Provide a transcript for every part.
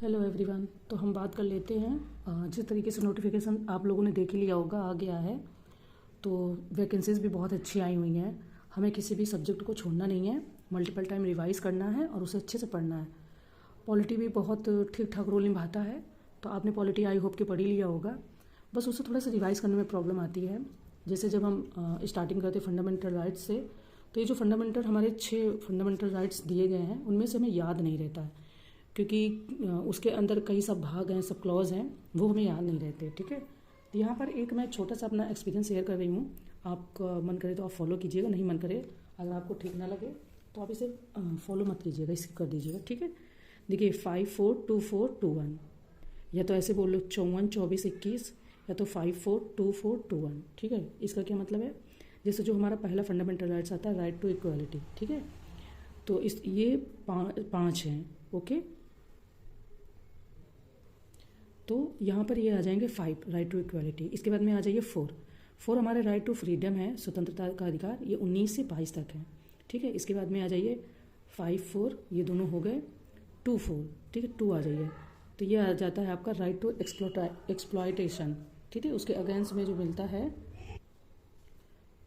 Hello everyone. तो हम बात कर लेते हैं जिस तरीके से नोटिफिकेशन आप लोगों ने देख ही लिया होगा आ गया है। तो वैकेंसीज़ भी बहुत अच्छी आई हुई हैं। हमें किसी भी सब्जेक्ट को छोड़ना नहीं है, मल्टीपल टाइम रिवाइज करना है और उसे अच्छे से पढ़ना है। पॉलिटी भी बहुत ठीक ठाक रोल निभाता है, तो आपने पॉलिटी आई होप के पढ़ ही लिया होगा। बस उसे थोड़ा सा रिवाइज करने में प्रॉब्लम आती है। जैसे जब हम स्टार्टिंग करते फंडामेंटल राइट्स से, तो ये जो फंडामेंटल हमारे 6 फंडामेंटल राइट्स दिए गए हैं उनमें से हमें याद नहीं रहता है, क्योंकि उसके अंदर कई सब भाग हैं, सब क्लॉज हैं, वो हमें याद नहीं रहते। ठीक है, तो यहाँ पर एक मैं छोटा सा अपना एक्सपीरियंस शेयर कर रही हूँ। आपका मन करे तो आप फॉलो कीजिएगा, नहीं मन करे अगर आपको ठीक ना लगे तो आप इसे फॉलो मत कीजिएगा, स्किप कर दीजिएगा। ठीक है, देखिए 5 4 2 4 2 1, या तो ऐसे बोल लो 54 24 21, या तो 5 4 2 4 2 1। ठीक है, इसका क्या मतलब है? जैसे जो हमारा पहला फंडामेंटल राइट्स आता है, राइट टू इक्वालिटी। ठीक है, तो इस ये पाँच हैं। ओके, तो यहाँ पर ये आ जाएंगे 5 राइट टू इक्वालिटी। इसके बाद में आ जाइए 4 हमारे राइट टू फ्रीडम है, स्वतंत्रता का अधिकार, ये 19 से 22 तक है। ठीक है, इसके बाद में आ जाइए 5 4, ये दोनों हो गए 2 4। ठीक है, 2 आ जाइए, तो ये आ जाता है आपका राइट टू एक्सप्लॉयटेशन। ठीक है, उसके अगेंस्ट में जो मिलता है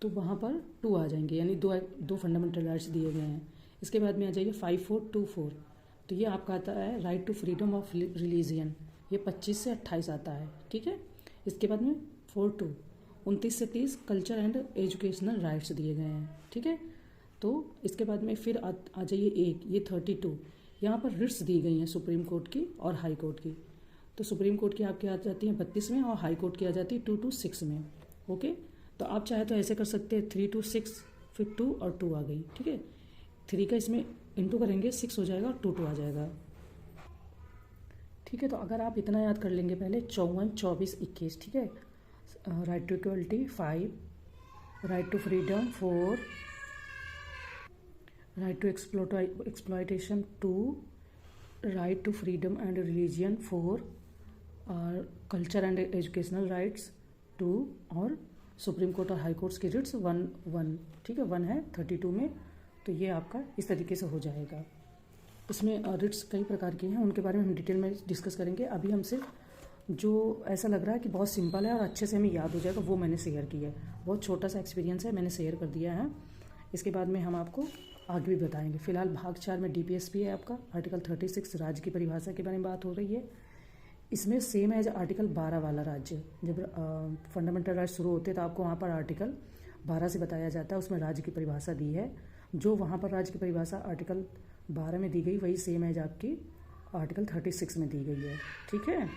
तो वहाँ पर 2 आ जाएंगे, यानी दो फंडामेंटल राइट्स दिए गए हैं। इसके बाद में आ जाइए 5 4 2 4, तो ये आपका आता है right to freedom of religion, ये 25 से 28 आता है। ठीक है, इसके बाद में 4 2, 29 से 30 कल्चर एंड एजुकेशनल राइट्स दिए गए हैं। ठीक है, तो इसके बाद में फिर आ जाइए एक, ये 32, यहाँ पर रिट्स दी गई हैं सुप्रीम कोर्ट की और हाई कोर्ट की। तो सुप्रीम कोर्ट की आपकी आ जाती है 32 में और हाई कोर्ट की आ जाती है 2 to 6 में। ओके, तो आप चाहे तो ऐसे कर सकते हैं 3 to 6, फिर 2 और 2 आ गई। ठीक है, 3 का इसमें इंटू करेंगे 6 हो जाएगा और 2 2 आ जाएगा। ठीक है, तो अगर आप इतना याद कर लेंगे पहले 54 24 21। ठीक है, right to equality 5, right to freedom 4, right to exploitation 2, right to freedom and religion 4, और कल्चर एंड एजुकेशनल राइट्स 2, और सुप्रीम कोर्ट और हाई कोर्ट्स की रिट्स 1 ठीक है, 1 है 32 में। तो ये आपका इस तरीके से हो जाएगा। इसमें रिट्स कई प्रकार की हैं, उनके बारे में हम डिटेल में डिस्कस करेंगे। अभी हम सिर्फ जो ऐसा लग रहा है कि बहुत सिंपल है और अच्छे से हमें याद हो जाएगा, वो मैंने शेयर किया है। बहुत छोटा सा एक्सपीरियंस है, मैंने शेयर कर दिया है। इसके बाद में हम आपको आगे भी बताएंगे। फिलहाल भाग 4 में DPSP है आपका, आर्टिकल 36 राज्य की परिभाषा के बारे में बात हो रही है। इसमें सेम एज आर्टिकल 12 वाला राज्य, जब फंडामेंटल राइट शुरू होते हैं तो आपको वहाँ पर आर्टिकल 12 से बताया जाता है, उसमें राज्य की परिभाषा दी है। जो वहाँ पर राज्य की परिभाषा आर्टिकल 12 में दी गई, वही सेम एज आपकी आर्टिकल 36 में दी गई है। ठीक है,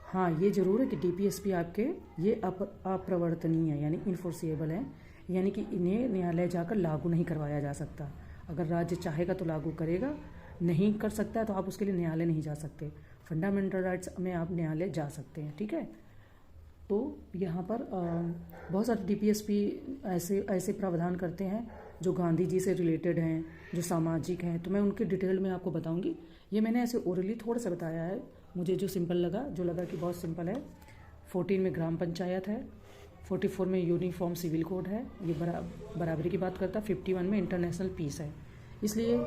हाँ ये जरूर है कि DPSP आपके ये अप्रवर्तनीय है, यानी इनफोर्सिएबल है, यानी कि इन्हें न्यायालय जाकर लागू नहीं करवाया जा सकता। अगर राज्य चाहेगा तो लागू करेगा, नहीं कर सकता तो आप उसके लिए न्यायालय नहीं जा सकते। फंडामेंटल राइट्स में आप न्यायालय जा सकते हैं। ठीक है, तो यहाँ पर बहुत सारे DPSP ऐसे प्रावधान करते हैं जो गांधी जी से रिलेटेड हैं, जो सामाजिक हैं, तो मैं उनके डिटेल में आपको बताऊंगी। ये मैंने ऐसे ओरली थोड़ा सा बताया है, मुझे जो सिंपल लगा, जो लगा कि बहुत सिंपल है। 14 में ग्राम पंचायत है, 44 में यूनिफॉर्म सिविल कोड है, ये बराबरी की बात करता है। 51 में इंटरनेशनल पीस है, इसलिए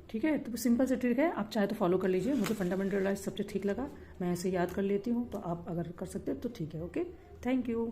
ठीक है। तो सिंपल से ट्रिक है, आप चाहे तो फॉलो कर लीजिए। मुझे फंडामेंटल राइट्स सबसे ठीक लगा, मैं ऐसे याद कर लेती हूँ, तो आप अगर कर सकते हैं तो ठीक है। Okay, thank you.